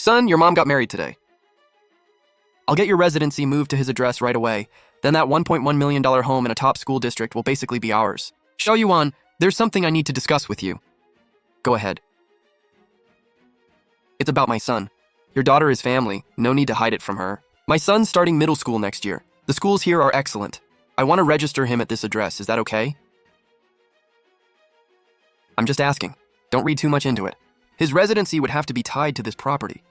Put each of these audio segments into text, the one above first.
Son, your mom got married today. I'll get your residency moved to his address right away. Then that $1.1 million home in a top school district will basically be ours. Xiaoyuan, there's something I need to discuss with you. Go ahead. It's about my son. Your daughter is family. No need to hide it from her. My son's starting middle school next year. The schools here are excellent. I want to register him at this address. Is that okay? I'm just asking. Don't read too much into it. His residency would have to be tied to this property.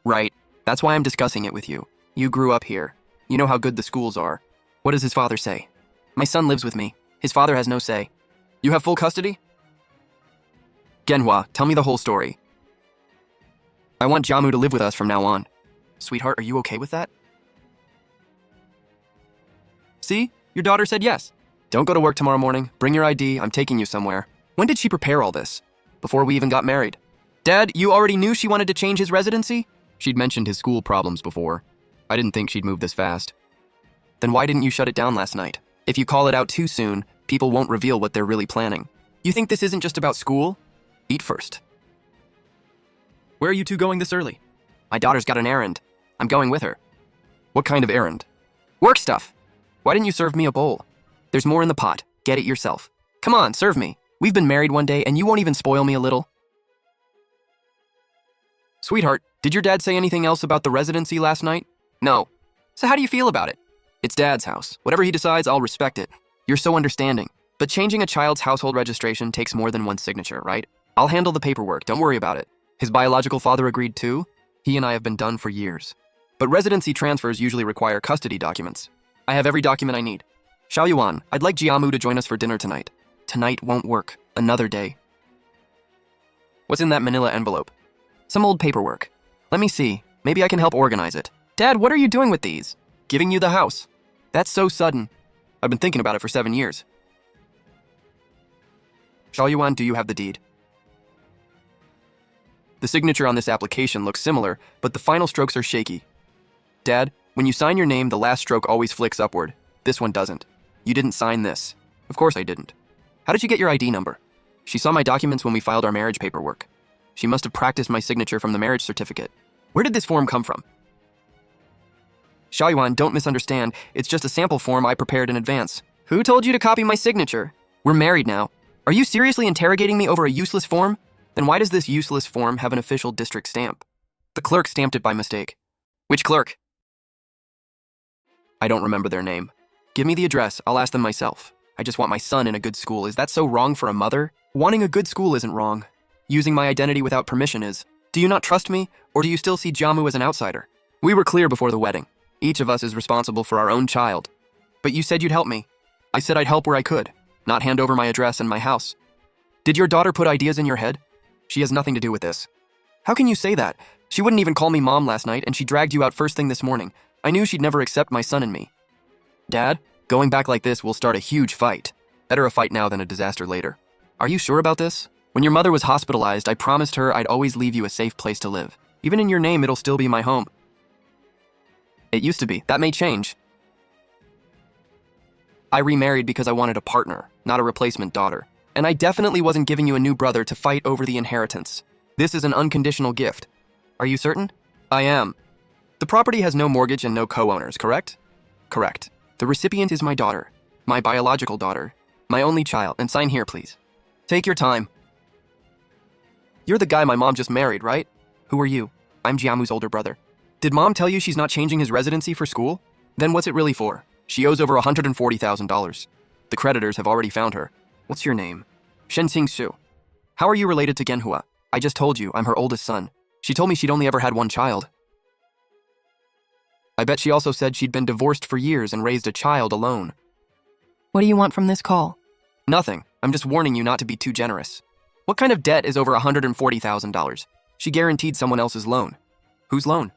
Right. That's why I'm discussing it with you. You grew up here. You know how good the schools are. What does his father say? My son lives with me. His father has no say. You have full custody? Genhua, tell me the whole story. I want Jiamu to live with us from now on. Sweetheart, are you okay with that? See? Your daughter said yes. Don't go to work tomorrow morning. Bring your ID. I'm taking you somewhere. When did she prepare all this? Before we even got married. Dad, you already knew she wanted to change his residency? She'd mentioned his school problems before. I didn't think she'd move this fast. Then why didn't you shut it down last night? If you call it out too soon, people won't reveal what they're really planning. You think this isn't just about school? Eat first. Where are you two going this early? My daughter's got an errand. I'm going with her. What kind of errand? Work stuff. Why didn't you serve me a bowl? There's more in the pot. Get it yourself. Come on, serve me. We've been married one day and you won't even spoil me a little. Sweetheart, did your dad say anything else about the residency last night? No. So how do you feel about it? It's Dad's house. Whatever he decides, I'll respect it. You're so understanding. But changing a child's household registration takes more than one signature, right? I'll handle the paperwork. Don't worry about it. His biological father agreed too. He and I have been done for years. But residency transfers usually require custody documents. I have every document I need. Xiaoyuan, I'd like Jiamu to join us for dinner tonight. Tonight won't work. Another day. What's in that manila envelope? Some old paperwork. Let me see. Maybe I can help organize it. Dad, what are you doing with these? Giving you the house. That's so sudden. I've been thinking about it for 7 years. Xiaoyuan, do you have the deed? The signature on this application looks similar, but the final strokes are shaky. Dad, when you sign your name, the last stroke always flicks upward. This one doesn't. You didn't sign this. Of course I didn't. How did you get your ID number? She saw my documents when we filed our marriage paperwork. She must have practiced my signature from the marriage certificate. Where did this form come from? Xiaoyuan, don't misunderstand. It's just a sample form I prepared in advance. Who told you to copy my signature? We're married now. Are you seriously interrogating me over a useless form? Then why does this useless form have an official district stamp? The clerk stamped it by mistake. Which clerk? I don't remember their name. Give me the address, I'll ask them myself. I just want my son in a good school. Is that so wrong for a mother? Wanting a good school isn't wrong. Using my identity without permission is. Do you not trust me, or do you still see Jiamu as an outsider? We were clear before the wedding. Each of us is responsible for our own child. But you said you'd help me. I said I'd help where I could, not hand over my address and my house. Did your daughter put ideas in your head? She has nothing to do with this. How can you say that? She wouldn't even call me mom last night, and she dragged you out first thing this morning. I knew she'd never accept my son and me. Dad, going back like this will start a huge fight. Better a fight now than a disaster later. Are you sure about this? When your mother was hospitalized, I promised her I'd always leave you a safe place to live. Even in your name, it'll still be my home. It used to be. That may change. I remarried because I wanted a partner, not a replacement daughter. And I definitely wasn't giving you a new brother to fight over the inheritance. This is an unconditional gift. Are you certain? I am. The property has no mortgage and no co-owners, correct? Correct. The recipient is my daughter, my biological daughter, my only child, and sign here, please. Take your time. You're the guy my mom just married, right? Who are you? I'm Jiamu's older brother. Did mom tell you she's not changing his residency for school? Then what's it really for? She owes over $140,000. The creditors have already found her. What's your name? Shenxing Xu. How are you related to Genhua? I just told you, I'm her oldest son. She told me she'd only ever had one child. I bet she also said she'd been divorced for years and raised a child alone. What do you want from this call? Nothing. I'm just warning you not to be too generous. What kind of debt is over $140,000? She guaranteed someone else's loan. Whose loan?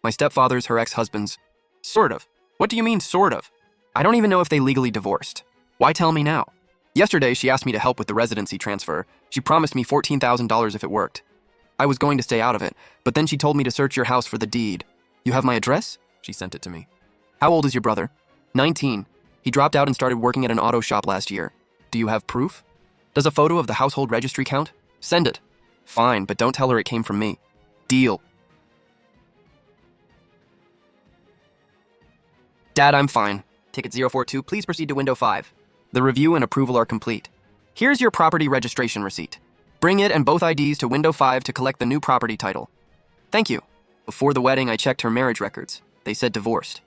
My stepfather's, her ex-husband's. Sort of. What do you mean, sort of? I don't even know if they legally divorced. Why tell me now? Yesterday, she asked me to help with the residency transfer. She promised me $14,000 if it worked. I was going to stay out of it, but then she told me to search your house for the deed. You have my address? She sent it to me. How old is your brother? 19. He dropped out and started working at an auto shop last year. Do you have proof? Does a photo of the household registry count? Send it. Fine, but don't tell her it came from me. Deal. Dad, I'm fine. Ticket 042, please proceed to window 5. The review and approval are complete. Here's your property registration receipt. Bring it and both IDs to window 5 to collect the new property title. Thank you. Before the wedding, I checked her marriage records. They said divorced.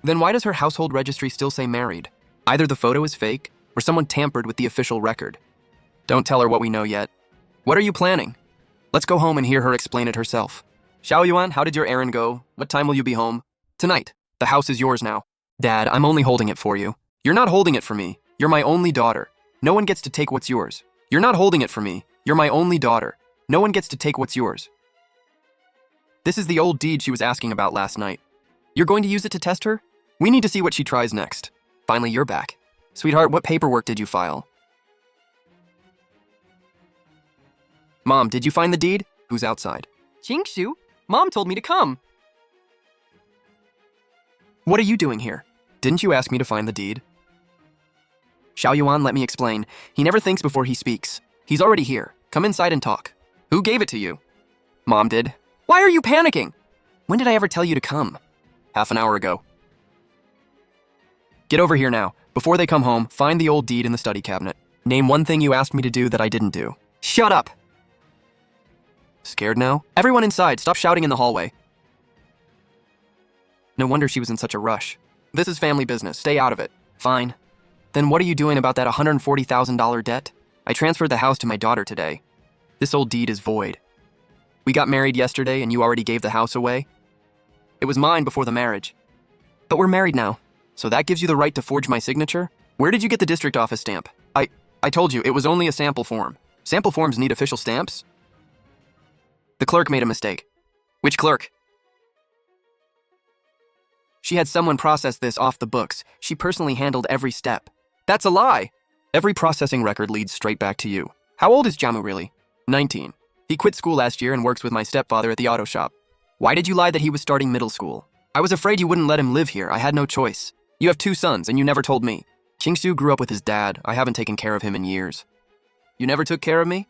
Then why does her household registry still say married? Either the photo is fake, or someone tampered with the official record. Don't tell her what we know yet. What are you planning? Let's go home and hear her explain it herself. Xiao Yuan, how did your errand go? What time will you be home? Tonight. The house is yours now. Dad, I'm only holding it for you. You're not holding it for me. You're my only daughter. No one gets to take what's yours. You're not holding it for me. You're my only daughter. No one gets to take what's yours. This is the old deed she was asking about last night. You're going to use it to test her? We need to see what she tries next. Finally, you're back. Sweetheart, what paperwork did you file? Mom, did you find the deed? Who's outside? Jingshu, Mom told me to come. What are you doing here? Didn't you ask me to find the deed? Xiao Yuan, let me explain. He never thinks before he speaks. He's already here. Come inside and talk. Who gave it to you? Mom did. Why are you panicking? When did I ever tell you to come? Half an hour ago. Get over here now. Before they come home, find the old deed in the study cabinet. Name one thing you asked me to do that I didn't do. Shut up! Scared now? Everyone inside, stop shouting in the hallway. No wonder she was in such a rush. This is family business. Stay out of it. Fine. Then what are you doing about that $140,000 debt? I transferred the house to my daughter today. This old deed is void. We got married yesterday and you already gave the house away. It was mine before the marriage. But we're married now, so that gives you the right to forge my signature? Where did you get the district office stamp? I told you, it was only a sample form. Sample forms need official stamps? The clerk made a mistake. Which clerk? She had someone process this off the books. She personally handled every step. That's a lie! Every processing record leads straight back to you. How old is Jamu really? 19. He quit school last year and works with my stepfather at the auto shop. Why did you lie that he was starting middle school? I was afraid you wouldn't let him live here. I had no choice. You have 2 sons and you never told me. Qingsu grew up with his dad. I haven't taken care of him in years. You never took care of me?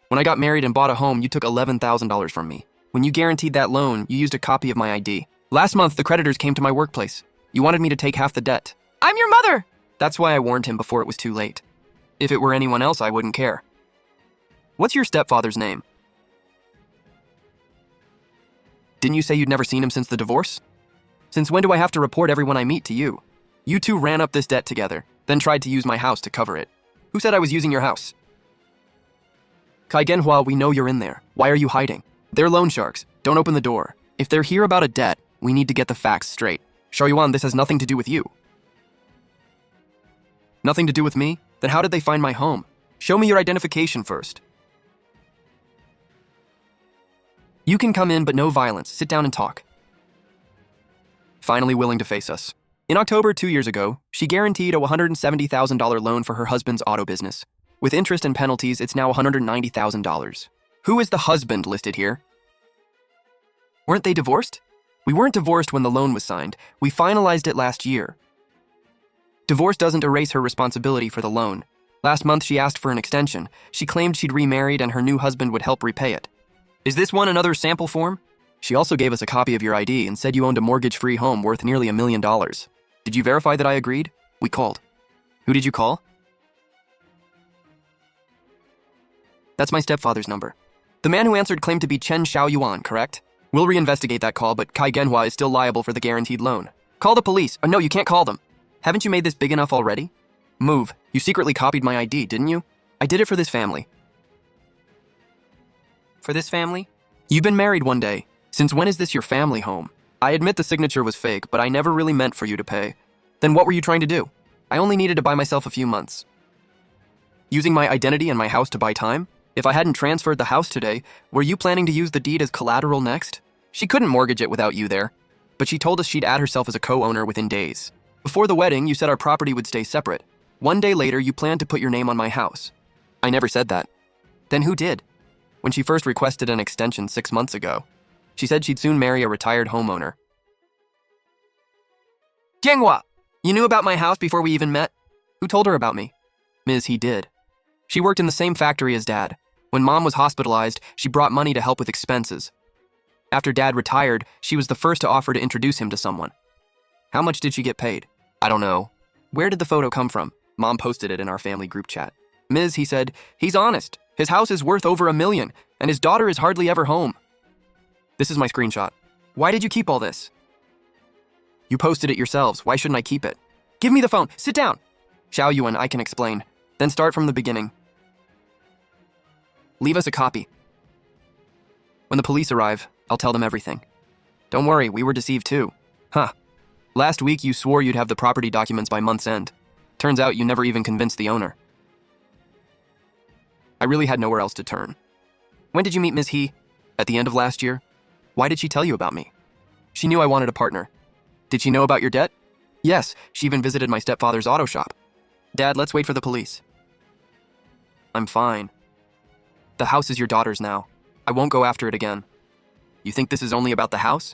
When I got married and bought a home, you took $11,000 from me. When you guaranteed that loan, you used a copy of my ID. Last month, the creditors came to my workplace. You wanted me to take half the debt. I'm your mother! That's why I warned him before it was too late. If it were anyone else, I wouldn't care. What's your stepfather's name? Didn't you say you'd never seen him since the divorce? Since when do I have to report everyone I meet to you? You two ran up this debt together, then tried to use my house to cover it. Who said I was using your house? Kai Genhua, we know you're in there. Why are you hiding? They're loan sharks. Don't open the door. If they're here about a debt, we need to get the facts straight. Shaoyuan, this has nothing to do with you. Nothing to do with me? Then how did they find my home? Show me your identification first. You can come in, but no violence. Sit down and talk. Finally willing to face us. In October 2 years ago, she guaranteed a $170,000 loan for her husband's auto business. With interest and penalties, it's now $190,000. Who is the husband listed here? Weren't they divorced? We weren't divorced when the loan was signed. We finalized it last year. Divorce doesn't erase her responsibility for the loan. Last month, she asked for an extension. She claimed she'd remarried and her new husband would help repay it. Is this one another sample form? She also gave us a copy of your ID and said you owned a mortgage-free home worth nearly $1 million. Did you verify that I agreed? We called. Who did you call? That's my stepfather's number. The man who answered claimed to be Chen Xiaoyuan, correct? We'll reinvestigate that call, but Kai Genhua is still liable for the guaranteed loan. Call the police. Oh, no, you can't call them. Haven't you made this big enough already? Move. You secretly copied my ID, didn't you? I did it for this family. For this family? You've been married one day. Since when is this your family home? I admit the signature was fake, but I never really meant for you to pay. Then what were you trying to do? I only needed to buy myself a few months. Using my identity and my house to buy time? If I hadn't transferred the house today, were you planning to use the deed as collateral next? She couldn't mortgage it without you there, but she told us she'd add herself as a co-owner within days. Before the wedding, you said our property would stay separate. One day later, you planned to put your name on my house. I never said that. Then who did? When she first requested an extension 6 months ago, she said she'd soon marry a retired homeowner. Jianghua, you knew about my house before we even met? Who told her about me? Ms. He did. She worked in the same factory as Dad. When Mom was hospitalized, she brought money to help with expenses. After Dad retired, she was the first to offer to introduce him to someone. How much did she get paid? I don't know. Where did the photo come from? Mom posted it in our family group chat. Ms., he said, he's honest. His house is worth over $1 million, and his daughter is hardly ever home. This is my screenshot. Why did you keep all this? You posted it yourselves. Why shouldn't I keep it? Give me the phone. Sit down. Xiao Yuan, I can explain. Then start from the beginning. Leave us a copy. When the police arrive, I'll tell them everything. Don't worry, we were deceived too. Huh. Last week you swore you'd have the property documents by month's end. Turns out you never even convinced the owner. I really had nowhere else to turn. When did you meet Ms. He? At the end of last year? Why did she tell you about me? She knew I wanted a partner. Did she know about your debt? Yes, she even visited my stepfather's auto shop. Dad, let's wait for the police. I'm fine. The house is your daughter's now. I won't go after it again. You think this is only about the house?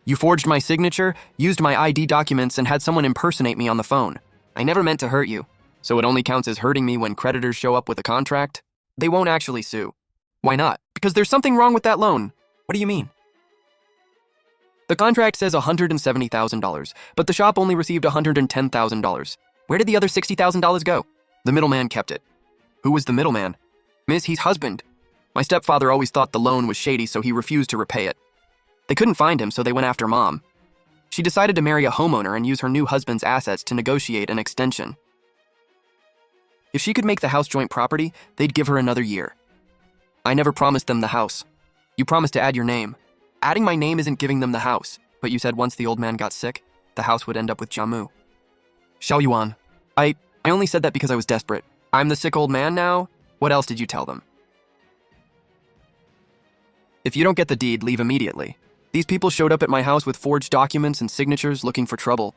You forged my signature, used my ID documents, and had someone impersonate me on the phone. I never meant to hurt you, so it only counts as hurting me when creditors show up with a contract? They won't actually sue. Why not? Because there's something wrong with that loan. What do you mean? The contract says $170,000, but the shop only received $110,000. Where did the other $60,000 go? The middleman kept it. Who was the middleman? Miss, he's husband. My stepfather always thought the loan was shady, so he refused to repay it. They couldn't find him, so they went after Mom. She decided to marry a homeowner and use her new husband's assets to negotiate an extension. If she could make the house joint property, they'd give her another year. I never promised them the house. You promised to add your name. Adding my name isn't giving them the house, but you said once the old man got sick, the house would end up with Jiamu. Xiao Yuan, I only said that because I was desperate. I'm the sick old man now? What else did you tell them? If you don't get the deed, leave immediately. These people showed up at my house with forged documents and signatures looking for trouble.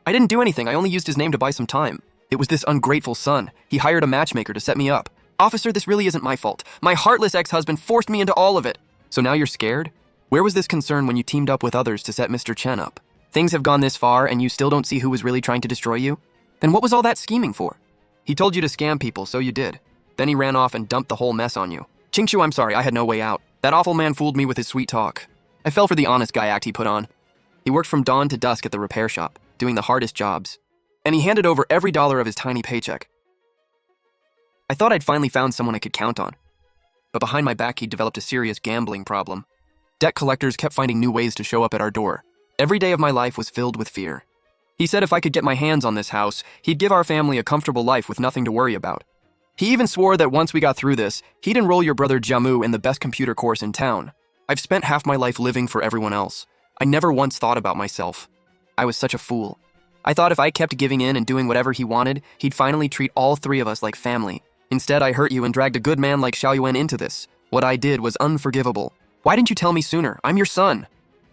I didn't do anything, I only used his name to buy some time. It was this ungrateful son. He hired a matchmaker to set me up. Officer, this really isn't my fault. My heartless ex-husband forced me into all of it. So now you're scared? Where was this concern when you teamed up with others to set Mr. Chen up? Things have gone this far and you still don't see who was really trying to destroy you? Then what was all that scheming for? He told you to scam people, so you did. Then he ran off and dumped the whole mess on you. Qingqiu, I'm sorry, I had no way out. That awful man fooled me with his sweet talk. I fell for the honest guy act he put on. He worked from dawn to dusk at the repair shop, doing the hardest jobs. And he handed over every dollar of his tiny paycheck. I thought I'd finally found someone I could count on. But behind my back, he'd developed a serious gambling problem. Debt collectors kept finding new ways to show up at our door. Every day of my life was filled with fear. He said if I could get my hands on this house, he'd give our family a comfortable life with nothing to worry about. He even swore that once we got through this, he'd enroll your brother Jiamu in the best computer course in town. I've spent half my life living for everyone else. I never once thought about myself. I was such a fool. I thought if I kept giving in and doing whatever he wanted, he'd finally treat all three of us like family. Instead, I hurt you and dragged a good man like Xiao Yuan into this. What I did was unforgivable. Why didn't you tell me sooner? I'm your son.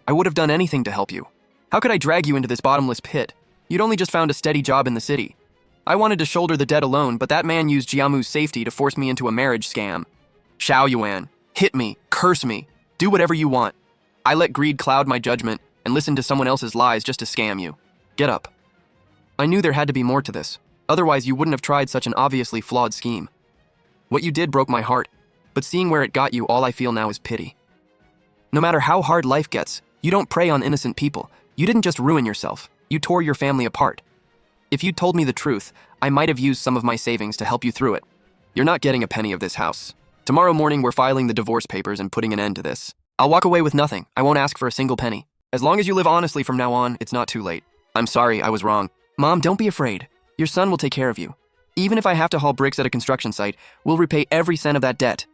I would have done anything to help you. How could I drag you into this bottomless pit? You'd only just found a steady job in the city. I wanted to shoulder the debt alone, but that man used Jiamu's safety to force me into a marriage scam. Xiao Yuan, hit me, curse me, do whatever you want. I let greed cloud my judgment and listened to someone else's lies just to scam you. Get up. I knew there had to be more to this. Otherwise, you wouldn't have tried such an obviously flawed scheme. What you did broke my heart, but seeing where it got you, all I feel now is pity. No matter how hard life gets, you don't prey on innocent people. You didn't just ruin yourself, you tore your family apart. If you'd told me the truth, I might have used some of my savings to help you through it. You're not getting a penny of this house. Tomorrow morning, we're filing the divorce papers and putting an end to this. I'll walk away with nothing. I won't ask for a single penny. As long as you live honestly from now on, it's not too late. I'm sorry, I was wrong. Mom, don't be afraid. Your son will take care of you. Even if I have to haul bricks at a construction site, we'll repay every cent of that debt.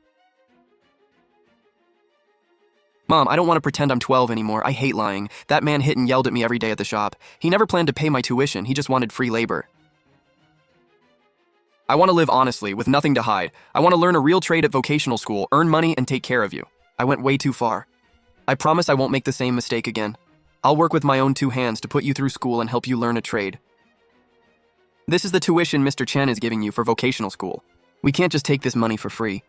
Mom, I don't want to pretend I'm 12 anymore. I hate lying. That man hit and yelled at me every day at the shop. He never planned to pay my tuition. He just wanted free labor. I want to live honestly, with nothing to hide. I want to learn a real trade at vocational school, earn money, and take care of you. I went way too far. I promise I won't make the same mistake again. I'll work with my own two hands to put you through school and help you learn a trade. This is the tuition Mr. Chen is giving you for vocational school. We can't just take this money for free.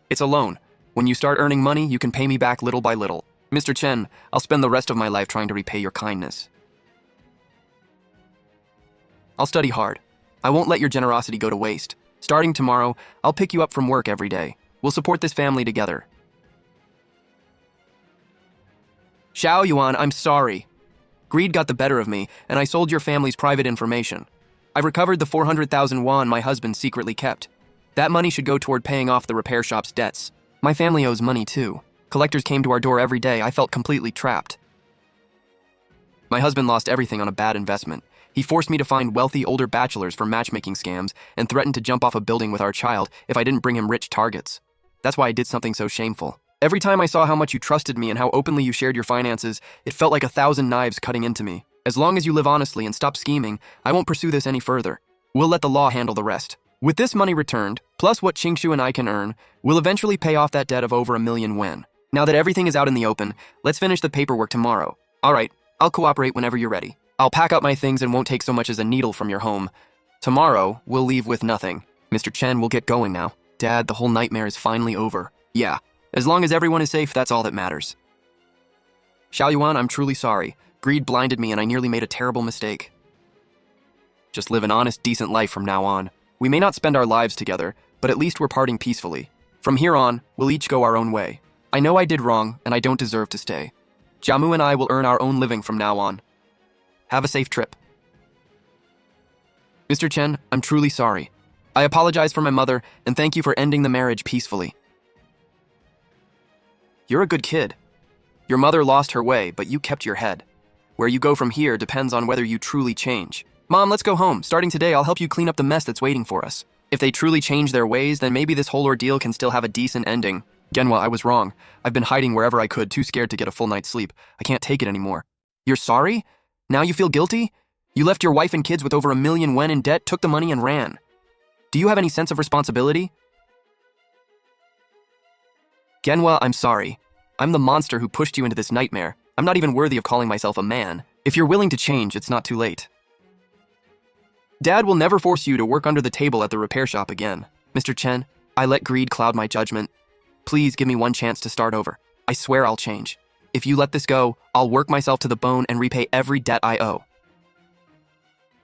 It's a loan. When you start earning money, you can pay me back little by little. Mr. Chen, I'll spend the rest of my life trying to repay your kindness. I'll study hard. I won't let your generosity go to waste. Starting tomorrow, I'll pick you up from work every day. We'll support this family together. Xiao Yuan, I'm sorry. Greed got the better of me, and I sold your family's private information. I've recovered the 400,000 yuan my husband secretly kept. That money should go toward paying off the repair shop's debts. My family owes money too. Collectors came to our door every day. I felt completely trapped. My husband lost everything on a bad investment. He forced me to find wealthy older bachelors for matchmaking scams and threatened to jump off a building with our child if I didn't bring him rich targets. That's why I did something so shameful. Every time I saw how much you trusted me and how openly you shared your finances, it felt like 1,000 knives cutting into me. As long as you live honestly and stop scheming, I won't pursue this any further. We'll let the law handle the rest. With this money returned, plus what Qingshu and I can earn, we'll eventually pay off that debt of over 1 million yuan. Now that everything is out in the open, let's finish the paperwork tomorrow. All right, I'll cooperate whenever you're ready. I'll pack up my things and won't take so much as a needle from your home. Tomorrow, we'll leave with nothing. Mr. Chen, we'll get going now. Dad, the whole nightmare is finally over. Yeah, as long as everyone is safe, that's all that matters. Xiao Yuan, I'm truly sorry. Greed blinded me and I nearly made a terrible mistake. Just live an honest, decent life from now on. We may not spend our lives together, but at least we're parting peacefully. From here on, we'll each go our own way. I know I did wrong, and I don't deserve to stay. Jiamu and I will earn our own living from now on. Have a safe trip. Mr. Chen, I'm truly sorry. I apologize for my mother, and thank you for ending the marriage peacefully. You're a good kid. Your mother lost her way, but you kept your head. Where you go from here depends on whether you truly change. Mom, let's go home. Starting today, I'll help you clean up the mess that's waiting for us. If they truly change their ways, then maybe this whole ordeal can still have a decent ending. Genhua, I was wrong. I've been hiding wherever I could, too scared to get a full night's sleep. I can't take it anymore. You're sorry? Now you feel guilty? You left your wife and kids with over 1 million yuan in debt, took the money and ran. Do you have any sense of responsibility? Genhua, I'm sorry. I'm the monster who pushed you into this nightmare. I'm not even worthy of calling myself a man. If you're willing to change, it's not too late. Dad will never force you to work under the table at the repair shop again. Mr. Chen, I let greed cloud my judgment. Please give me one chance to start over. I swear I'll change. If you let this go, I'll work myself to the bone and repay every debt I owe.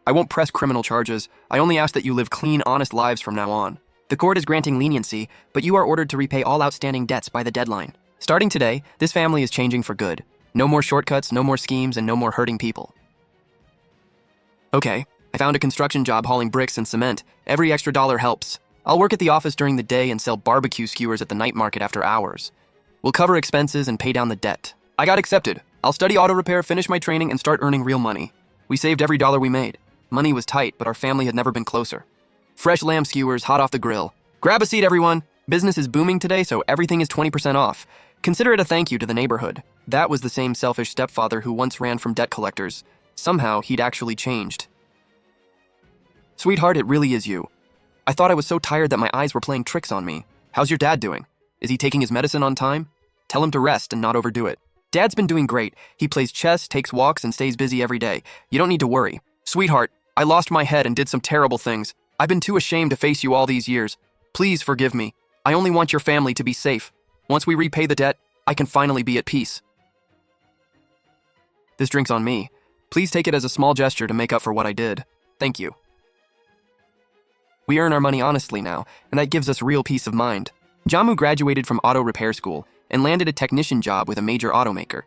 I won't press criminal charges. I only ask that you live clean, honest lives from now on. The court is granting leniency, but you are ordered to repay all outstanding debts by the deadline. Starting today, this family is changing for good. No more shortcuts, no more schemes, and no more hurting people. Okay, I found a construction job hauling bricks and cement. Every extra dollar helps. I'll work at the office during the day and sell barbecue skewers at the night market after hours. We'll cover expenses and pay down the debt. I got accepted. I'll study auto repair, finish my training, and start earning real money. We saved every dollar we made. Money was tight, but our family had never been closer. Fresh lamb skewers, hot off the grill. Grab a seat, everyone. Business is booming today, so everything is 20% off. Consider it a thank you to the neighborhood. That was the same selfish stepfather who once ran from debt collectors. Somehow, he'd actually changed. Sweetheart, it really is you. I thought I was so tired that my eyes were playing tricks on me. How's your dad doing? Is he taking his medicine on time? Tell him to rest and not overdo it. Dad's been doing great. He plays chess, takes walks, and stays busy every day. You don't need to worry. Sweetheart, I lost my head and did some terrible things. I've been too ashamed to face you all these years. Please forgive me. I only want your family to be safe. Once we repay the debt, I can finally be at peace. This drink's on me. Please take it as a small gesture to make up for what I did. Thank you. We earn our money honestly now, and that gives us real peace of mind. Jamu graduated from auto repair school and landed a technician job with a major automaker.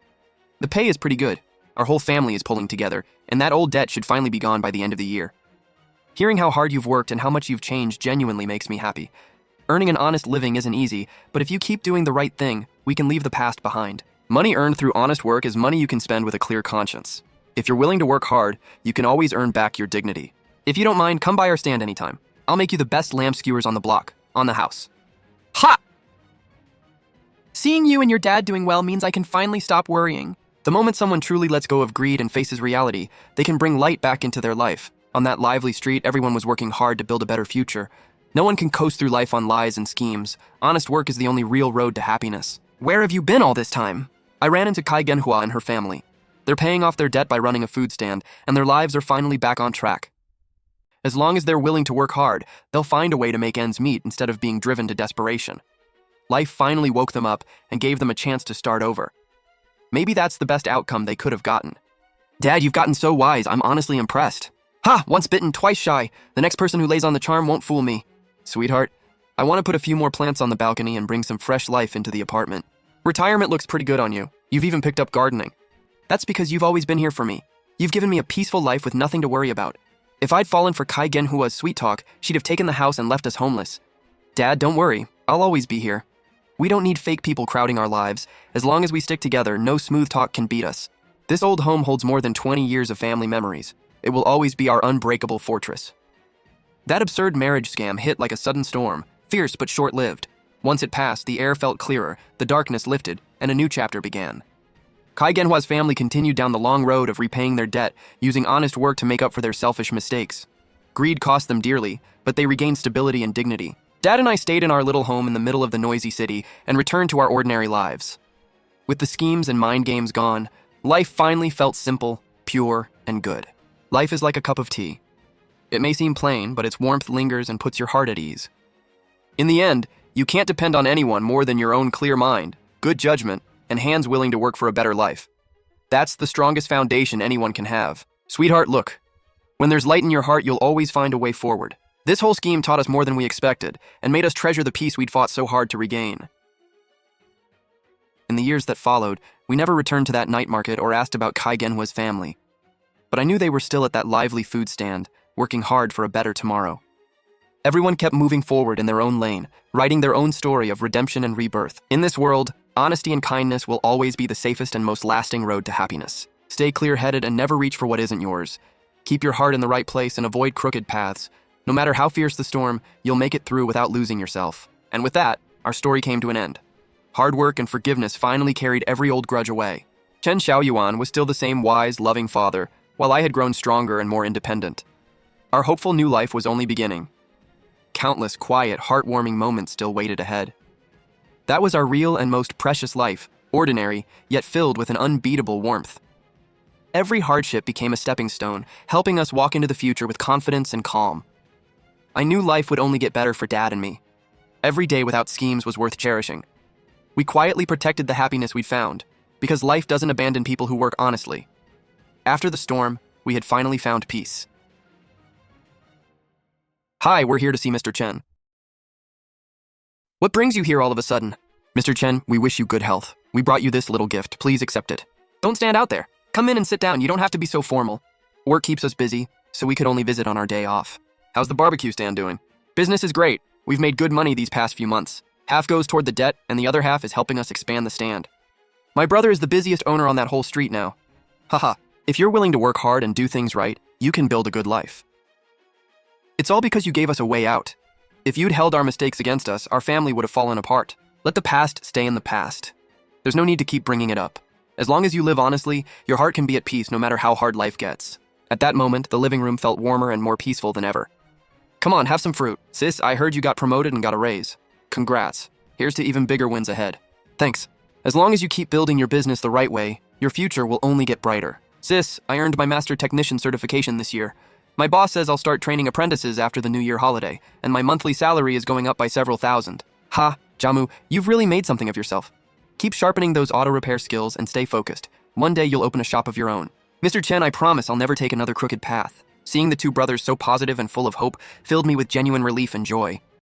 The pay is pretty good. Our whole family is pulling together, and that old debt should finally be gone by the end of the year. Hearing how hard you've worked and how much you've changed genuinely makes me happy. Earning an honest living isn't easy, but if you keep doing the right thing, we can leave the past behind. Money earned through honest work is money you can spend with a clear conscience. If you're willing to work hard, you can always earn back your dignity. If you don't mind, come by our stand anytime. I'll make you the best lamb skewers on the block, on the house. Ha! Seeing you and your dad doing well means I can finally stop worrying. The moment someone truly lets go of greed and faces reality, they can bring light back into their life. On that lively street, everyone was working hard to build a better future. No one can coast through life on lies and schemes. Honest work is the only real road to happiness. Where have you been all this time? I ran into Kai Genhua and her family. They're paying off their debt by running a food stand, and their lives are finally back on track. As long as they're willing to work hard, they'll find a way to make ends meet instead of being driven to desperation. Life finally woke them up and gave them a chance to start over. Maybe that's the best outcome they could have gotten. Dad, you've gotten so wise, I'm honestly impressed. Ha! Once bitten, twice shy. The next person who lays on the charm won't fool me. Sweetheart, I want to put a few more plants on the balcony and bring some fresh life into the apartment. Retirement looks pretty good on you. You've even picked up gardening. That's because you've always been here for me. You've given me a peaceful life with nothing to worry about. If I'd fallen for Kai Genhua's sweet talk, she'd have taken the house and left us homeless. Dad, don't worry. I'll always be here. We don't need fake people crowding our lives. As long as we stick together, no smooth talk can beat us. This old home holds more than 20 years of family memories. It will always be our unbreakable fortress. That absurd marriage scam hit like a sudden storm, fierce but short-lived. Once it passed, the air felt clearer, the darkness lifted, and a new chapter began. Kai Genhua's family continued down the long road of repaying their debt, using honest work to make up for their selfish mistakes. Greed cost them dearly, but they regained stability and dignity. Dad and I stayed in our little home in the middle of the noisy city and returned to our ordinary lives. With the schemes and mind games gone, life finally felt simple, pure, and good. Life is like a cup of tea. It may seem plain, but its warmth lingers and puts your heart at ease. In the end, you can't depend on anyone more than your own clear mind, good judgment, and hands willing to work for a better life. That's the strongest foundation anyone can have. Sweetheart, look. When there's light in your heart, you'll always find a way forward. This whole scheme taught us more than we expected, and made us treasure the peace we'd fought so hard to regain. In the years that followed, we never returned to that night market or asked about Kai Genhua's family. But I knew they were still at that lively food stand, working hard for a better tomorrow. Everyone kept moving forward in their own lane, writing their own story of redemption and rebirth. In this world, honesty and kindness will always be the safest and most lasting road to happiness. Stay clear-headed and never reach for what isn't yours. Keep your heart in the right place and avoid crooked paths. No matter how fierce the storm, you'll make it through without losing yourself. And with that, our story came to an end. Hard work and forgiveness finally carried every old grudge away. Chen Xiaoyuan was still the same wise, loving father, while I had grown stronger and more independent. Our hopeful new life was only beginning. Countless quiet, heartwarming moments still waited ahead. That was our real and most precious life, ordinary, yet filled with an unbeatable warmth. Every hardship became a stepping stone, helping us walk into the future with confidence and calm. I knew life would only get better for Dad and me. Every day without schemes was worth cherishing. We quietly protected the happiness we'd found, because life doesn't abandon people who work honestly. After the storm, we had finally found peace. Hi, we're here to see Mr. Chen. What brings you here all of a sudden? Mr. Chen, we wish you good health. We brought you this little gift. Please accept it. Don't stand out there. Come in and sit down. You don't have to be so formal. Work keeps us busy, so we could only visit on our day off. How's the barbecue stand doing? Business is great. We've made good money these past few months. Half goes toward the debt, and the other half is helping us expand the stand. My brother is the busiest owner on that whole street now. Haha, if you're willing to work hard and do things right, you can build a good life. It's all because you gave us a way out. If you'd held our mistakes against us, our family would have fallen apart. Let the past stay in the past. There's no need to keep bringing it up. As long as you live honestly, your heart can be at peace no matter how hard life gets. At that moment, the living room felt warmer and more peaceful than ever. Come on, have some fruit. Sis, I heard you got promoted and got a raise. Congrats. Here's to even bigger wins ahead. Thanks. As long as you keep building your business the right way, your future will only get brighter. Sis, I earned my master technician certification this year. My boss says I'll start training apprentices after the New Year holiday, and my monthly salary is going up by several thousand. Ha, Jamu, you've really made something of yourself. Keep sharpening those auto repair skills and stay focused. One day you'll open a shop of your own. Mr. Chen, I promise I'll never take another crooked path. Seeing the two brothers so positive and full of hope filled me with genuine relief and joy.